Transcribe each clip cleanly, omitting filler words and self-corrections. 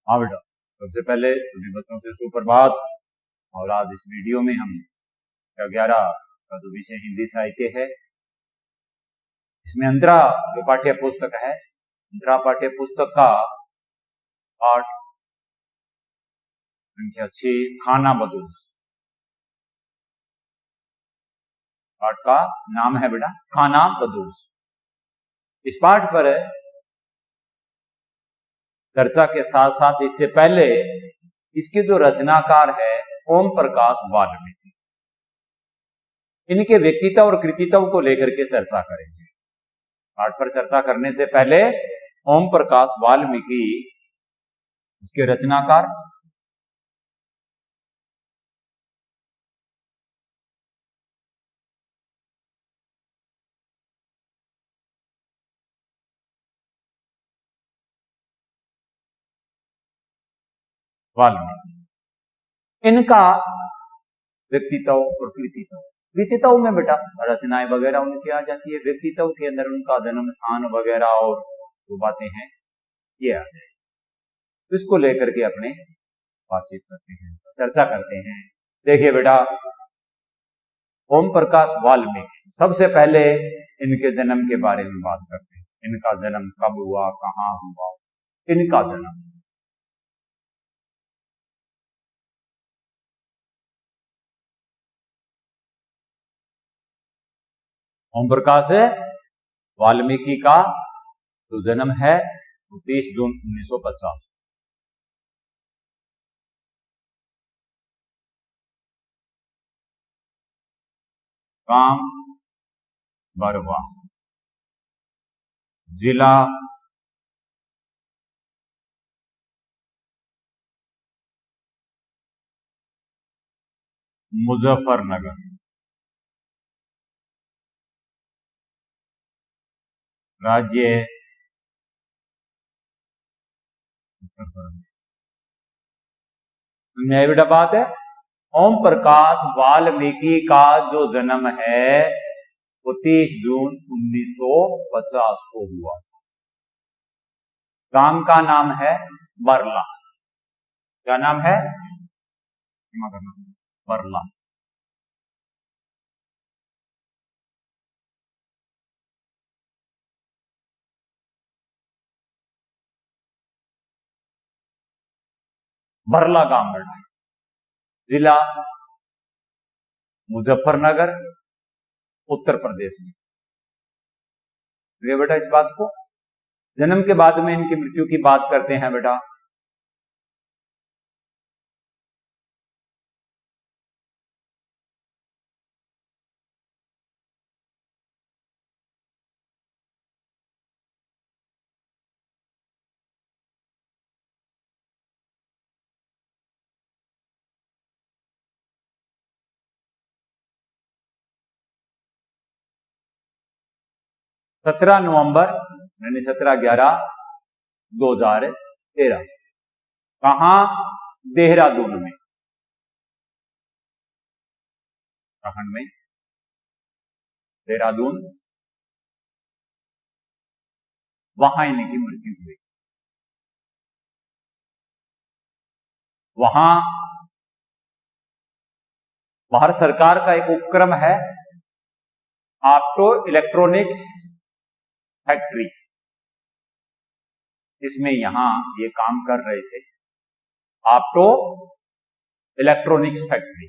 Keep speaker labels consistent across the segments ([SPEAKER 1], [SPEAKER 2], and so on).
[SPEAKER 1] हाँ बेटा, सबसे पहले सभी बच्चों से सुप्रभात। और आज इस वीडियो में हम 11 का जो विषय हिंदी साहित्य है, इसमें अंतरा जो पाठ्य पुस्तक है, अंतरा पाठ्य पुस्तक का पाठ संख्या 6 खाना बदोश। पाठ का नाम है बेटा खाना बदोश। इस पाठ पर चर्चा के साथ साथ इससे पहले इसके जो रचनाकार है ओम प्रकाश वाल्मीकि, इनके व्यक्तित्व और कृतित्व को लेकर के चर्चा करेंगे। पाठ पर चर्चा करने से पहले ओम प्रकाश वाल्मीकि, इसके रचनाकार, वाल्मीकि, इनका व्यक्तित्व और कृतित्व, कृतित्व में बेटा रचनाएं वगैरह उनकी आ जाती है, व्यक्तित्व के अंदर उनका जन्म स्थान वगैरह और जो बातें हैं ये आ जाए, इसको लेकर के अपने बातचीत करते हैं, चर्चा करते हैं। देखिए बेटा, ओम प्रकाश वाल्मीकि, सबसे पहले इनके जन्म के बारे में बात करते हैं। इनका जन्म कब हुआ, कहाँ हुआ, इनका जन्म। ओम प्रकाश वाल्मीकि का जो जन्म है वो 30 जून 1950, गांव बरवा, जिला मुजफ्फरनगर, राज्य न्याय बेटा बात है। ओम प्रकाश वाल्मीकि का जो जन्म है वो 30 जून 1950 को हुआ। गांव का नाम है बरला। क्या नाम है? बरला। बरला गांव बेटा, जिला मुजफ्फरनगर, उत्तर प्रदेश में। ये बेटा इस बात को, जन्म के बाद में इनकी मृत्यु की बात करते हैं बेटा। सत्रह नवंबर यानी 17/11/2013। कहा? देहरादून में, उत्तराखंड में, देहरादून, वहां इनकी मृत्यु हुई। वहां भारत सरकार का एक उपक्रम है ऑप्टो इलेक्ट्रॉनिक्स फैक्ट्री, इसमें यहां ये काम कर रहे थे। ऑप्टो इलेक्ट्रॉनिक्स फैक्ट्री,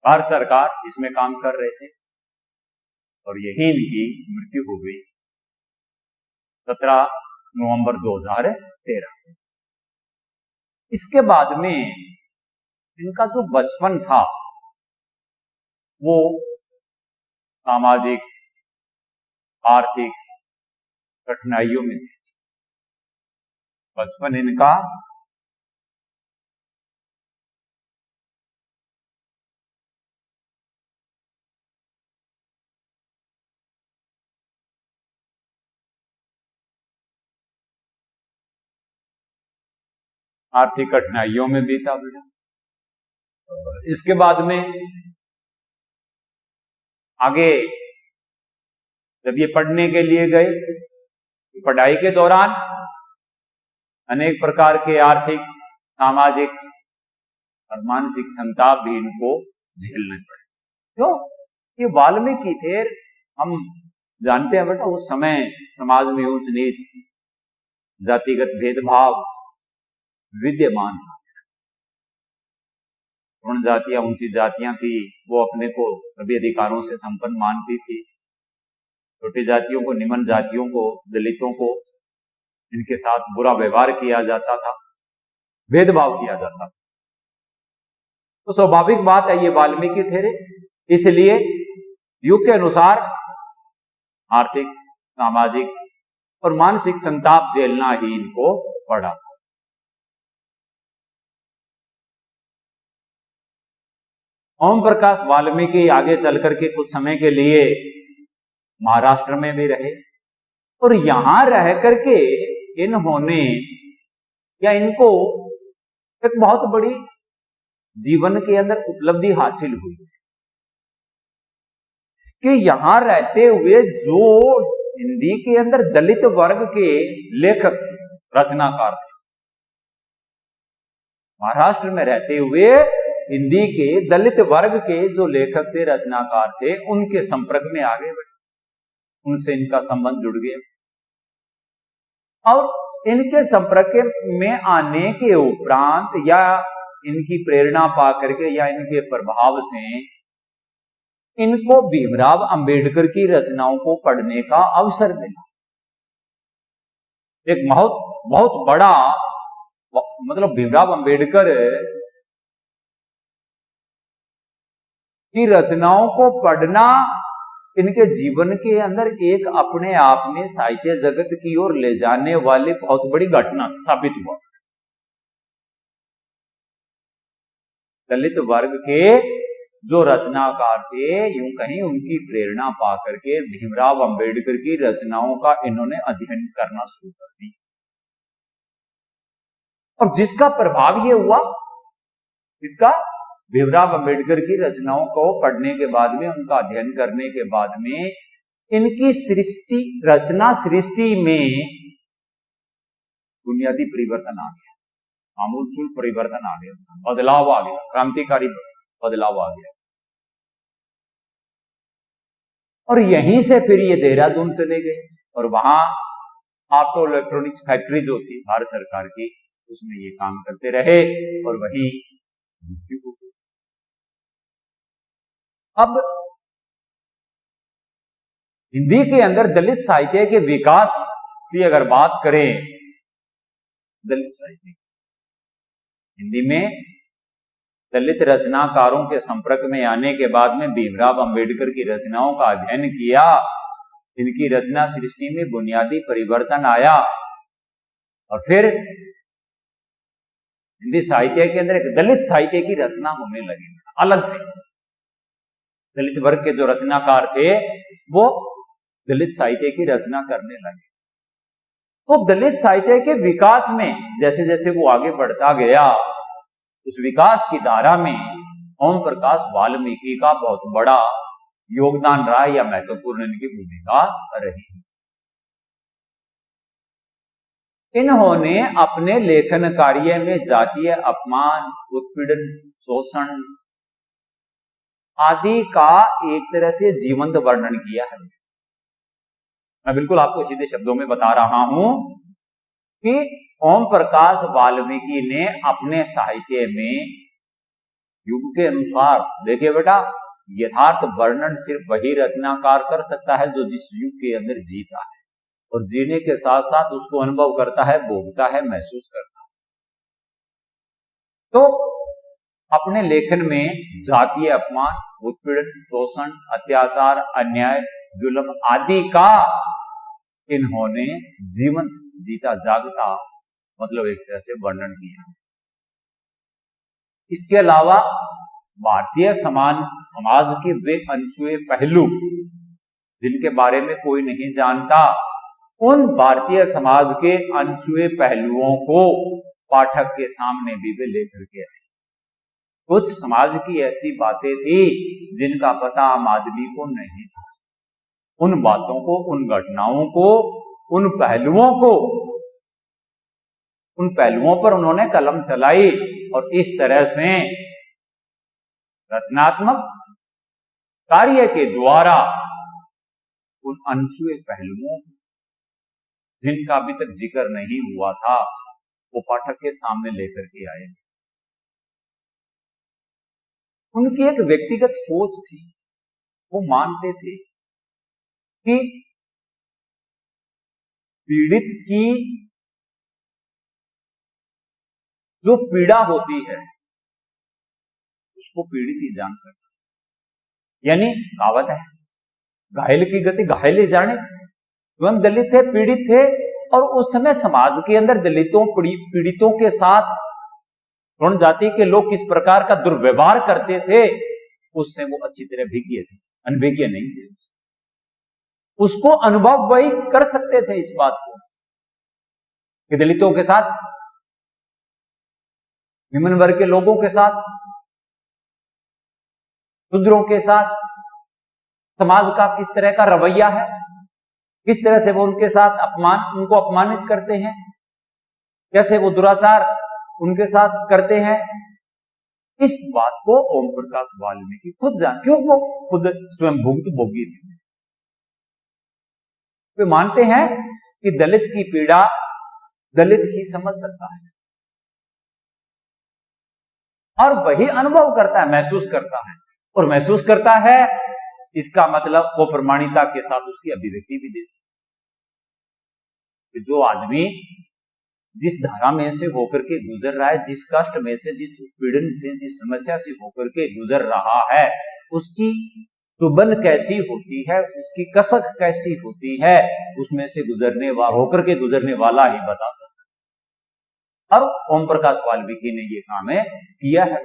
[SPEAKER 1] भारत सरकार इसमें काम कर रहे थे और यही इनकी मृत्यु हो गई 17 नवंबर 2013। इसके बाद में इनका जो बचपन था वो सामाजिक आर्थिक कठिनाइयों में थे। बचपन इनका आर्थिक कठिनाइयों में बीता बेटा। इसके बाद में आगे जब ये पढ़ने के लिए गए, पढ़ाई के दौरान अनेक प्रकार के आर्थिक, सामाजिक और मानसिक संताप भी इनको झेलने पड़े। क्यों? ये वाल्मीकि थे। हम जानते हैं बेटा, उस समय समाज में ऊंच नीच, जातिगत भेदभाव विद्यमान था। उन जातियां ऊंची जातियां थी, वो अपने को सभी अधिकारों से संपन्न मानती थी। छोटी जातियों को, निम्न जातियों को, दलितों को, इनके साथ बुरा व्यवहार किया जाता था, भेदभाव किया जाता था। तो स्वाभाविक बात है, ये वाल्मीकि थे, इसलिए युग के अनुसार आर्थिक, सामाजिक और मानसिक संताप झेलना ही इनको पड़ा। ओम प्रकाश वाल्मीकि आगे चल करके कुछ समय के लिए महाराष्ट्र में भी रहे, और यहां रह करके इन्होंने या इनको एक बहुत बड़ी जीवन के अंदर उपलब्धि हासिल हुई कि यहां रहते हुए जो हिंदी के अंदर दलित वर्ग के लेखक थे, रचनाकार थे, महाराष्ट्र में रहते हुए हिंदी के दलित वर्ग के जो लेखक थे, रचनाकार थे, उनके संपर्क में आगे बढ़े, उनसे इनका संबंध जुड़ गया। और इनके संपर्क में आने के उपरांत या इनकी प्रेरणा पा करके या इनके प्रभाव से इनको भीमराव अंबेडकर की रचनाओं को पढ़ने का अवसर मिला। एक बहुत बड़ा, मतलब भीमराव अंबेडकर की रचनाओं को पढ़ना इनके जीवन के अंदर एक अपने आप में साहित्य जगत की ओर ले जाने वाली बहुत बड़ी घटना साबित हुआ। दलित वर्ग के जो रचनाकार थे, यूं कहीं उनकी प्रेरणा पा करके भीमराव अंबेडकर की रचनाओं का इन्होंने अध्ययन करना शुरू कर दिया, और जिसका प्रभाव ये हुआ, इसका भीमराव अंबेडकर की रचनाओं को पढ़ने के बाद में, उनका अध्ययन करने के बाद में, इनकी सृष्टि, रचना सृष्टि में बुनियादी परिवर्तन आ गया, आमूलचूल परिवर्तन आ गया, बदलाव आ गया, क्रांतिकारी बदलाव आ गया। और यहीं से फिर ये देहरादून चले गए, और वहां ऑटो इलेक्ट्रॉनिक्स फैक्ट्री जो थी भारत सरकार की, उसमें ये काम करते रहे, और वही मृत्यु हो गई। अब हिंदी के अंदर दलित साहित्य के विकास की अगर बात करें, दलित साहित्य हिंदी में दलित रचनाकारों के संपर्क में आने के बाद में भीमराव अंबेडकर की रचनाओं का अध्ययन किया, इनकी रचना सृष्टि में बुनियादी परिवर्तन आया, और फिर हिंदी साहित्य के अंदर एक दलित साहित्य की रचना होने लगी। अलग से दलित वर्ग के जो रचनाकार थे वो दलित साहित्य की रचना करने लगे। तो दलित साहित्य के विकास में जैसे जैसे वो आगे बढ़ता गया, उस विकास की धारा में ओम प्रकाश वाल्मीकि का बहुत बड़ा योगदान रहा या महत्वपूर्ण इनकी भूमिका रही। इन्होंने अपने लेखन कार्य में जातीय अपमान, उत्पीड़न, शोषण आदि का एक तरह से जीवंत वर्णन किया है। मैं बिल्कुल आपको सीधे शब्दों में बता रहा हूं कि ओम प्रकाश वाल्मीकि ने अपने साहित्य में युग के अनुसार, देखिए बेटा, यथार्थ वर्णन सिर्फ वही रचनाकार कर सकता है जो जिस युग के अंदर जीता है, और जीने के साथ साथ उसको अनुभव करता है, भोगता है, महसूस करता है। तो अपने लेखन में जातीय अपमान, उत्पीड़न, शोषण, अत्याचार, अन्याय, जुल्म आदि का इन्होंने जीवन जीता जागता, मतलब एक तरह से वर्णन किया। इसके अलावा भारतीय समाज के वे अनछुए पहलू जिनके बारे में कोई नहीं जानता, उन भारतीय समाज के अनछुए पहलुओं को पाठक के सामने भी वे लेकर के आए। कुछ समाज की ऐसी बातें थी जिनका पता आम आदमी को नहीं था। उन बातों को, उन घटनाओं को, उन पहलुओं को उन पहलुओं पर उन्होंने कलम चलाई और इस तरह से रचनात्मक कार्य के द्वारा उन अनछुए पहलुओं जिनका अभी तक जिक्र नहीं हुआ था वो पाठक के सामने लेकर के आए। उनकी एक व्यक्तिगत सोच थी, वो मानते थे कि पीड़ित की जो पीड़ा होती है उसको पीड़ित ही जान सकता, यानी कहावत है घायल की गति घायल ही जाने। स्वयं दलित थे, पीड़ित थे, और उस समय समाज के अंदर दलितों पीड़ितों के साथ वर्ण जाति के लोग किस प्रकार का दुर्व्यवहार करते थे उससे वो अच्छी तरह भिज्ञ थे, अनभिज्ञ नहीं थे। उसको अनुभव वही कर सकते थे इस बात को कि दलितों के साथ, निम्न वर्ग के लोगों के साथ, शूद्रों के साथ समाज का किस तरह का रवैया है, किस तरह से वो उनके साथ उनको अपमानित करते हैं, कैसे वो दुराचार उनके साथ करते हैं। इस बात को ओम प्रकाश वाल्मीकि खुद जान, क्यों वो खुद स्वयं भुक्तभोगी थे। वे मानते हैं कि दलित की पीड़ा दलित ही समझ सकता है और वही अनुभव करता है, महसूस करता है, और महसूस करता है इसका मतलब वो प्रमाणिकता के साथ उसकी अभिव्यक्ति भी दे सकते। जो आदमी जिस धारा में से होकर के गुजर रहा है, जिस कष्ट में से, जिस पीड़न से, जिस समस्या से होकर के गुजर रहा है, उसकी चुभन कैसी होती है, उसकी कसक कैसी होती है, उसमें से होकर के गुजरने वाला ही बता सकता है। और ओम प्रकाश वाल्मीकि ने ये काम किया है।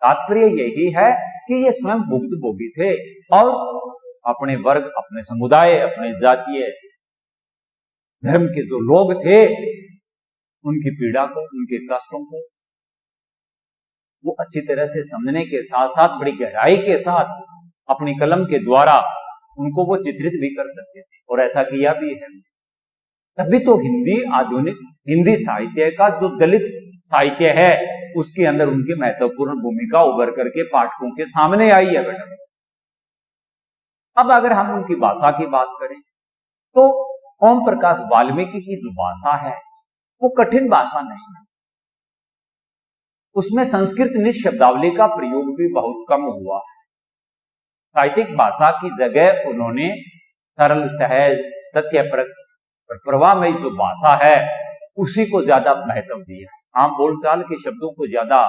[SPEAKER 1] तात्पर्य यही है कि ये स्वयं भुक्तभोगी थे और अपने वर्ग, अपने समुदाय, अपने जातीय धर्म के जो लोग थे उनकी पीड़ा को, उनके कष्टों को वो अच्छी तरह से समझने के साथ साथ बड़ी गहराई के साथ अपनी कलम के द्वारा उनको वो चित्रित भी कर सकते थे, और ऐसा किया भी है। तभी तो आधुनिक हिंदी साहित्य का जो दलित साहित्य है उसके अंदर उनकी महत्वपूर्ण भूमिका उभर करके पाठकों के सामने आई है बेटा। अब अगर हम उनकी भाषा की बात करें तो ओम प्रकाश वाल्मीकि की जो भाषा है वो कठिन भाषा नहीं है, उसमें संस्कृत निशब्दावली का प्रयोग भी बहुत कम हुआ है। साहित्यिक भाषा की जगह उन्होंने सरल, सहज, तथ्य प्रवाहमयी जो भाषा है उसी को ज्यादा महत्व दिया है। आम बोलचाल के शब्दों को ज्यादा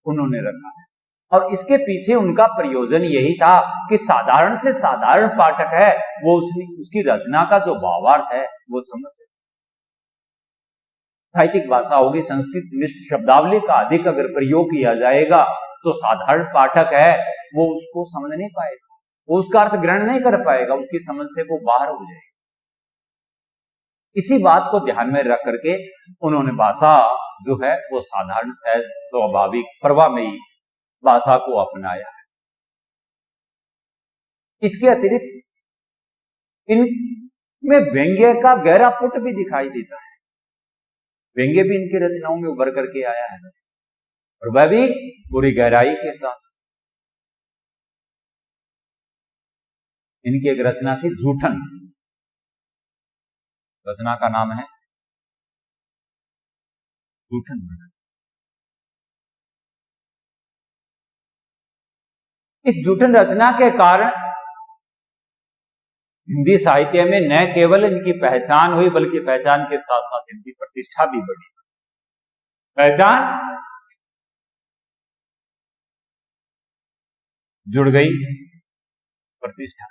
[SPEAKER 1] उन्होंने रखा है, और इसके पीछे उनका प्रयोजन यही था कि साधारण से साधारण पाठक है वो उसकी रचना का जो भावार्थ है वो समझ सके। साहित्यिक भाषा होगी, संस्कृत निष्ठ शब्दावली का अधिक अगर प्रयोग किया जाएगा तो साधारण पाठक है वो उसको समझ नहीं पाएगा, वो उसका अर्थ ग्रहण नहीं कर पाएगा, उसकी समझ से वो बाहर हो जाएगा। इसी बात को ध्यान में रख करके उन्होंने भाषा जो है वो साधारण, सहज, स्वाभाविक, प्रवाहमयी भाषा को अपनाया है। इसके अतिरिक्त इनमें व्यंग्य का गहरा पुट भी दिखाई देता है, व्यंग्य भी इनकी रचनाओं में उभर करके आया है, और वह भी पूरी गहराई के साथ। इनकी एक रचना थी जूठन, रचना का नाम है जूठन। इस जूठन रचना के कारण हिंदी साहित्य में न केवल इनकी पहचान हुई बल्कि पहचान के साथ साथ इनकी प्रतिष्ठा भी बढ़ी। पहचान जुड़ गई, प्रतिष्ठा।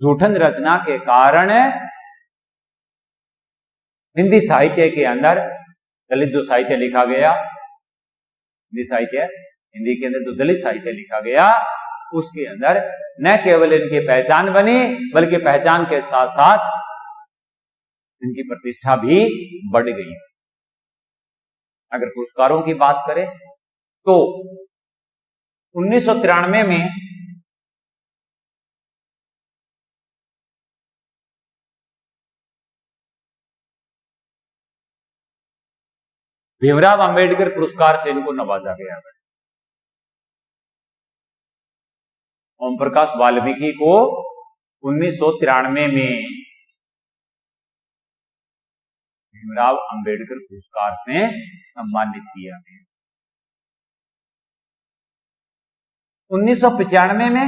[SPEAKER 1] जूठन रचना के कारण हिंदी साहित्य के अंदर दलित जो साहित्य लिखा गया, हिंदी के अंदर जो दलित साहित्य लिखा गया उसके अंदर न केवल इनकी पहचान बनी बल्कि पहचान के साथ साथ इनकी प्रतिष्ठा भी बढ़ गई। अगर पुरस्कारों की बात करें तो 1993 में भीमराव अंबेडकर पुरस्कार से इनको नवाजा गया है। ओम प्रकाश वाल्मीकि को 1993 में भीमराव अंबेडकर पुरस्कार से सम्मानित किया गया। 1995 में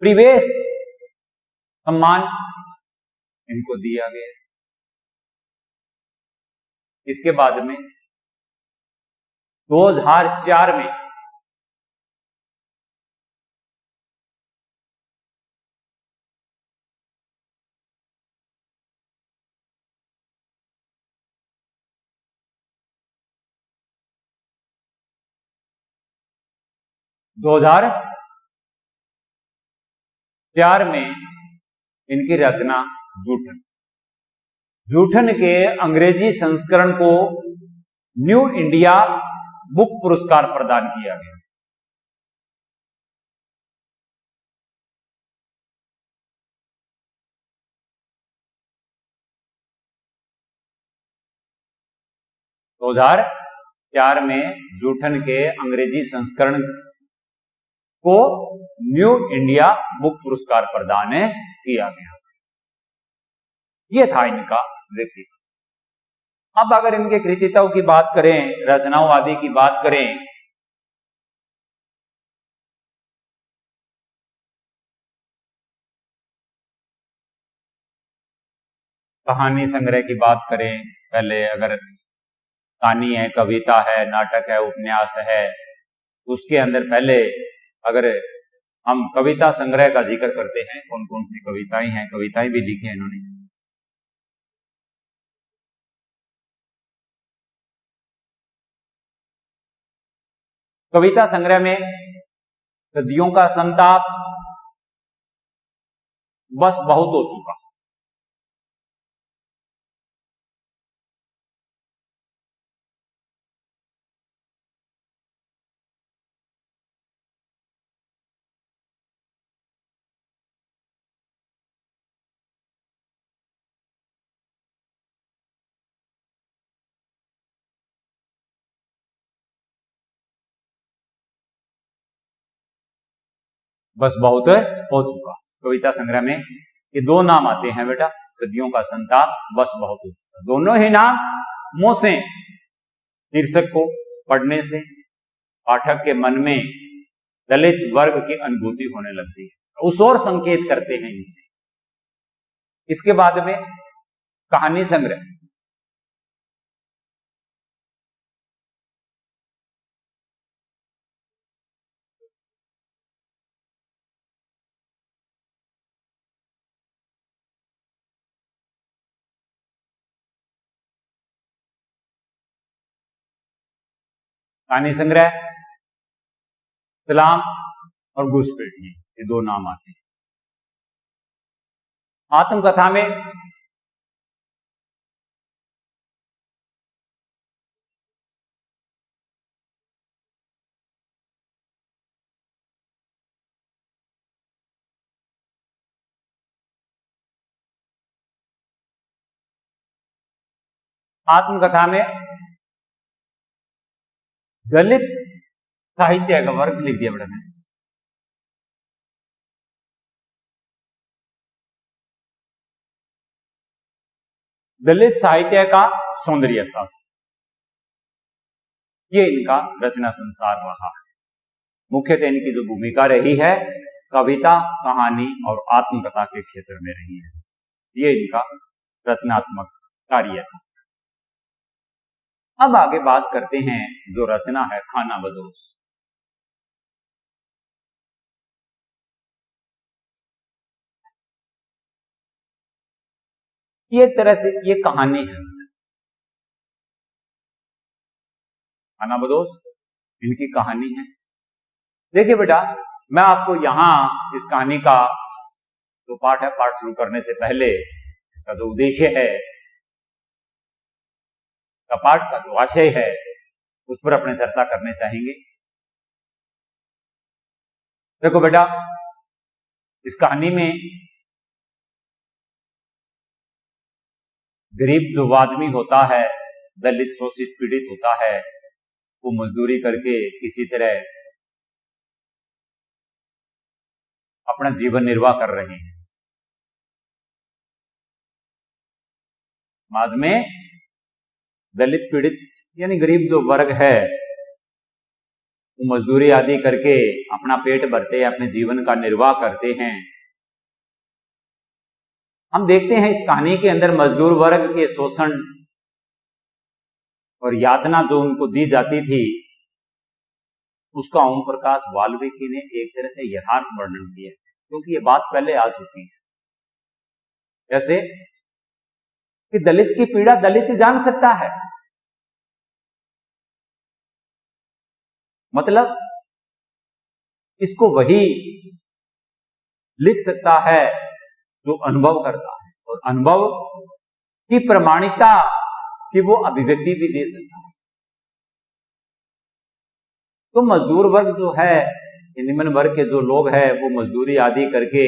[SPEAKER 1] परिवेश सम्मान इनको दिया गया। इसके बाद में 2004 में में इनकी रचना जूठन, जूठन के अंग्रेजी संस्करण को न्यू इंडिया बुक पुरस्कार प्रदान किया गया। दो हजार 4 में जूठन के अंग्रेजी संस्करण को न्यू इंडिया बुक पुरस्कार प्रदान किया गया। यह था इनका व्यक्तित्व। अब अगर इनके कृतित्व की बात करें, रचनाओं आदि की बात करें, कहानी संग्रह की बात करें, पहले अगर कहानी है, कविता है, नाटक है, उपन्यास है, उसके अंदर पहले अगर हम कविता संग्रह का जिक्र करते हैं, कौन कौन सी कविताएं हैं, कविताएं भी लिखी है इन्होंने। कविता संग्रह में सदियों का संताप, बस बहुत हो चुका, बस बहुत हो चुका। कविता संग्रह में ये दो नाम आते हैं बेटा, सदियों का संताप, बस बहुत हो चुका। दोनों ही नाम मुंह से शीर्षक को पढ़ने से पाठक के मन में दलित वर्ग की अनुभूति होने लगती है, उस ओर संकेत करते हैं इनसे। इसके बाद में कहानी संग्रह, कहानी संग्रह, सलाम और घुसपैठिए, ये दो नाम आते हैं। आत्मकथा में दलित साहित्य का वर्ग लिख दिया बेटा ने। दलित साहित्य का सौंदर्य शास्त्र, ये इनका रचना संसार रहा है। मुख्यतः इनकी जो भूमिका रही है कविता, कहानी और आत्मकथा के क्षेत्र में रही है। ये इनका रचनात्मक कार्य था। अब आगे बात करते हैं जो रचना है खानाबदोश। ये तरह से ये कहानी है खानाबदोश, इनकी कहानी है। देखिए बेटा, मैं आपको यहां इस कहानी का जो पाठ है, पाठ शुरू करने से पहले इसका जो उद्देश्य है, पाठ का जो आशय है, उस पर अपने चर्चा करने चाहेंगे। देखो बेटा, इस कहानी में गरीब जो आदमी होता है, दलित शोषित पीड़ित होता है, वो मजदूरी करके किसी तरह अपना जीवन निर्वाह कर रहे हैं। समाज में दलित पीड़ित यानी गरीब जो वर्ग है वो मजदूरी आदि करके अपना पेट भरते हैं, अपने जीवन का निर्वाह करते हैं। हम देखते हैं इस कहानी के अंदर मजदूर वर्ग के शोषण और यातना जो उनको दी जाती थी, उसका ओम प्रकाश वाल्मीकि ने एक तरह से यथार्थ वर्णन किया, क्योंकि ये बात पहले आ चुकी है। जैसे कि दलित की पीड़ा दलित ही जान सकता है, मतलब इसको वही लिख सकता है जो अनुभव करता है, और अनुभव की प्रमाणिकता की वो अभिव्यक्ति भी दे सकता है। तो मजदूर वर्ग जो है, निम्न वर्ग के जो लोग हैं, वो मजदूरी आदि करके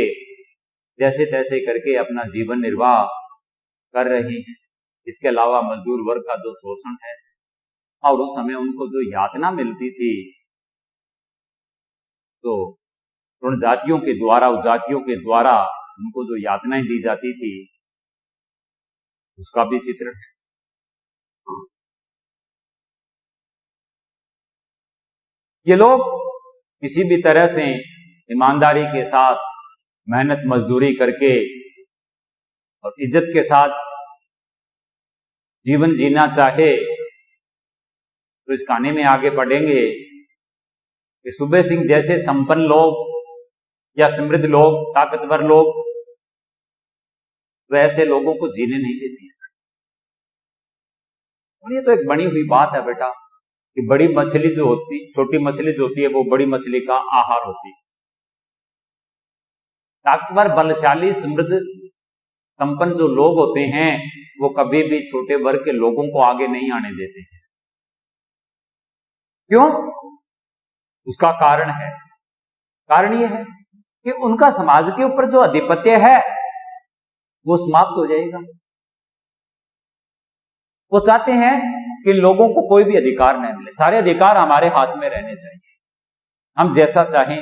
[SPEAKER 1] जैसे तैसे करके अपना जीवन निर्वाह कर रहे हैं। इसके अलावा मजदूर वर्ग का जो शोषण है, और उस समय उनको जो यातना मिलती थी, तो उन जातियों के द्वारा, उस जातियों के द्वारा उनको जो यातनाएं दी जाती थी, उसका भी चित्र है। ये लोग किसी भी तरह से ईमानदारी के साथ मेहनत मजदूरी करके और इज्जत के साथ जीवन जीना चाहे तो इस कहानी में आगे पढ़ेंगे कि सूबे सिंह जैसे संपन्न लोग या समृद्ध लोग, ताकतवर लोग, वैसे लोगों को जीने नहीं देते। और ये तो एक बनी हुई बात है बेटा कि बड़ी मछली जो होती, छोटी मछली जो होती है, वो बड़ी मछली का आहार होती है। ताकतवर, बलशाली, समृद्ध, संपन्न जो लोग होते हैं, वो कभी भी छोटे वर्ग के लोगों को आगे नहीं आने देते। क्यों? उसका कारण है, कारण यह है कि उनका समाज के ऊपर जो आधिपत्य है वो समाप्त हो जाएगा। वो चाहते हैं कि लोगों को कोई भी अधिकार नहीं मिले, सारे अधिकार हमारे हाथ में रहने चाहिए, हम जैसा चाहें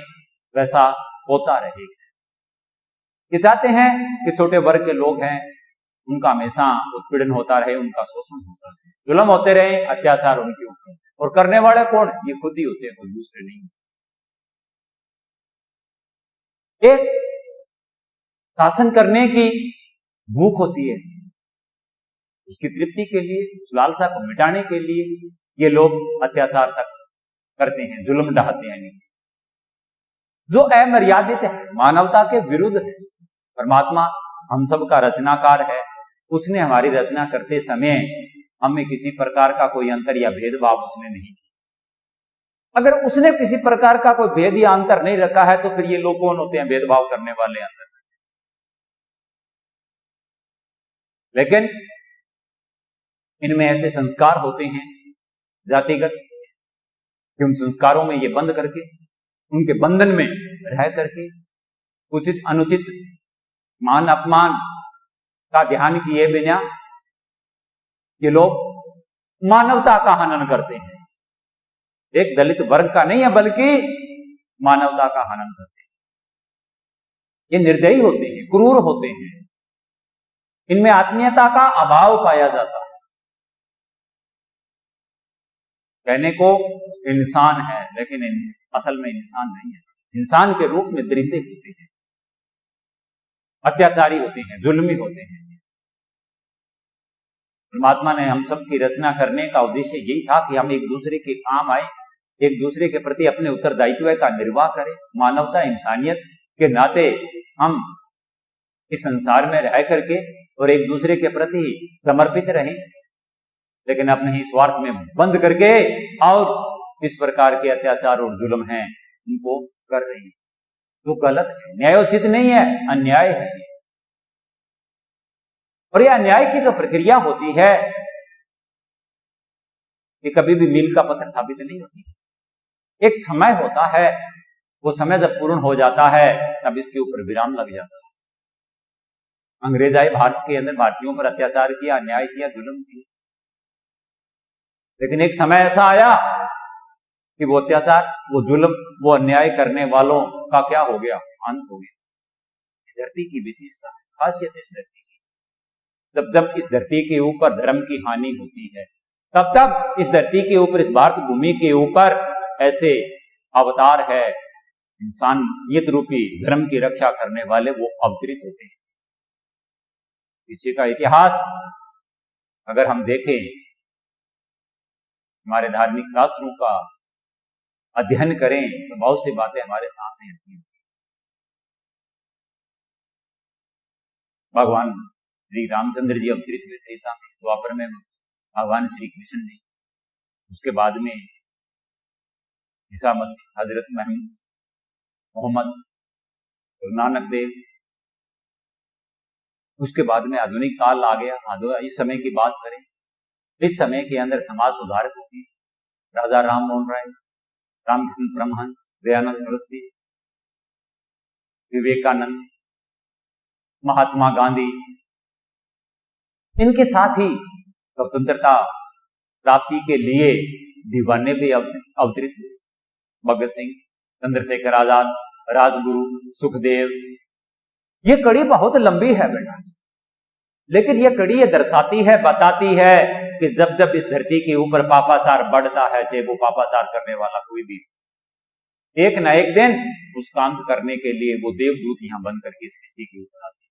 [SPEAKER 1] वैसा होता रहेगा। ये चाहते हैं कि छोटे वर्ग के लोग हैं, उनका हमेशा उत्पीड़न होता रहे, उनका शोषण होता रहे, जुल्म होते रहे, अत्याचार उनके ऊपर, और करने वाले कौन? ये खुद ही होते हैं, कोई दूसरे नहीं। एक शासन करने की भूख होती है, उसकी तृप्ति के लिए, उस लालसा को मिटाने के लिए ये लोग अत्याचार तक करते हैं, जुल्म ढाते हैं, जो अमर्यादित है, मानवता के विरुद्ध है। परमात्मा हम सब का रचनाकार है, उसने हमारी रचना करते समय हमें किसी प्रकार का कोई अंतर या भेदभाव उसने नहीं किया। अगर उसने किसी प्रकार का कोई भेद या अंतर नहीं रखा है, तो फिर ये लोग कौन होते हैं भेदभाव करने वाले अंतर? लेकिन इनमें ऐसे संस्कार होते हैं जातिगत कि उन संस्कारों में ये बंद करके, उनके बंधन में रह करके, उचित अनुचित मान अपमान का ध्यान किए बिना ये लोग मानवता का हनन करते हैं। एक दलित वर्ग का नहीं है, बल्कि मानवता का हनन करते हैं। ये निर्दयी होते हैं, क्रूर होते हैं, इनमें आत्मीयता का अभाव पाया जाता है। कहने को इंसान है, लेकिन असल में इंसान नहीं है। इंसान के रूप में दरिद्र होते हैं, अत्याचारी होते हैं, जुल्मी होते हैं। परमात्मा ने हम सब की रचना करने का उद्देश्य यही था कि हम एक दूसरे के काम आए, एक दूसरे के प्रति अपने उत्तरदायित्व का निर्वाह करें। मानवता, इंसानियत के नाते हम इस संसार में रह करके और एक दूसरे के प्रति समर्पित रहें, लेकिन अपने ही स्वार्थ में बंद करके और इस प्रकार के अत्याचार और जुल्म हैं उनको कर रही है, तो गलत है, न्यायोचित नहीं है, अन्याय है। और यह अन्याय की जो प्रक्रिया होती है ये कभी भी मील का पत्थर साबित नहीं होती। एक समय होता है, वो समय जब पूर्ण हो जाता है तब इसके ऊपर विराम लग जाता है। अंग्रेज आए भारत के अंदर, भारतीयों पर अत्याचार किया, अन्याय किया, जुल्म किया। लेकिन एक समय ऐसा आया कि वो अत्याचार, वो जुल्म, वो अन्याय करने वालों का क्या हो गया, अंत हो गया। इस धरती की विशेषता, खासियत इस धरती की, जब जब इस धरती के ऊपर धर्म की हानि होती है, तब तब इस धरती के ऊपर, इस भारत भूमि के ऊपर ऐसे अवतार है, इंसानियत रूपी धर्म की रक्षा करने वाले, वो अवतरित होते हैं। पीछे का इतिहास अगर हम देखें, हमारे धार्मिक शास्त्रों का अध्ययन करें, तो बहुत सी बातें हमारे सामने आती हैं। भगवान श्री रामचंद्र जी अवतरित हुए त्रेता में, द्वापर में भगवान श्री कृष्ण ने, उसके बाद में ईसा मसीह, हजरत मोहम्मद, गुरु नानक देव, उसके बाद में आधुनिक काल आ गया। इस समय की बात करें, इस समय के अंदर समाज सुधारक होती राजा राम मोहन राय, रामकृष्ण परमहंस, दयानंद सरस्वती, विवेकानंद, महात्मा गांधी, इनके साथ ही स्वतंत्रता प्राप्ति के लिए दीवाने भी अवतरित हुए। भगत सिंह, चंद्रशेखर आजाद, राजगुरु, सुखदेव। ये कड़ी बहुत लंबी है बेटा, लेकिन ये कड़ी ये दर्शाती है, बताती है कि जब जब इस धरती के ऊपर पापाचार बढ़ता है, चाहे वो पापाचार करने वाला कोई भी, एक न एक दिन उस काम करने के लिए वो देवदूत यहां बन करके इस सृष्टि के ऊपर आते हैं।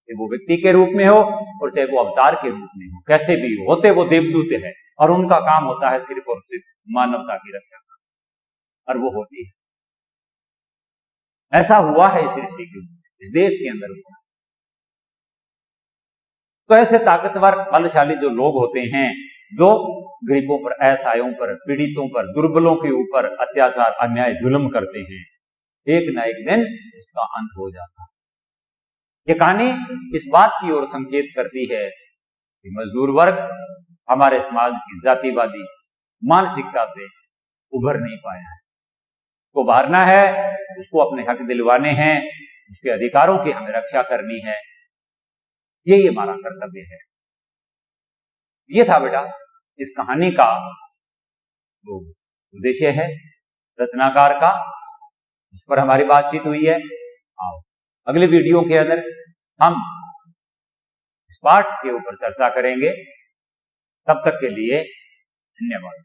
[SPEAKER 1] चाहे वो व्यक्ति के रूप में हो और चाहे वो अवतार के रूप में हो, कैसे भी हो, होते वो देवदूत है, और उनका काम होता है सिर्फ और सिर्फ मानवता की रक्षा करना, और वो होती है। ऐसा हुआ है इस सृष्टि के ऊपर, इस देश के अंदर हुआ। तो ऐसे ताकतवर बलशाली जो लोग होते हैं, जो गरीबों पर, असहायों पर, पीड़ितों पर, दुर्बलों के ऊपर अत्याचार, अन्याय, जुल्म करते हैं, एक न एक दिन उसका अंत हो जाता है। ये कहानी इस बात की ओर संकेत करती है कि मजदूर वर्ग हमारे समाज की जातिवादी मानसिकता से उभर नहीं पाया है। उसको उभारना है, उसको अपने हक दिलवाने हैं, उसके अधिकारों की हमें रक्षा करनी है। यही हमारा कर्तव्य है। ये था बेटा इस कहानी का जो उद्देश्य है रचनाकार का, उस पर हमारी बातचीत हुई है। आओ अगले वीडियो के अंदर हम इस पाठ के ऊपर चर्चा करेंगे। तब तक के लिए धन्यवाद।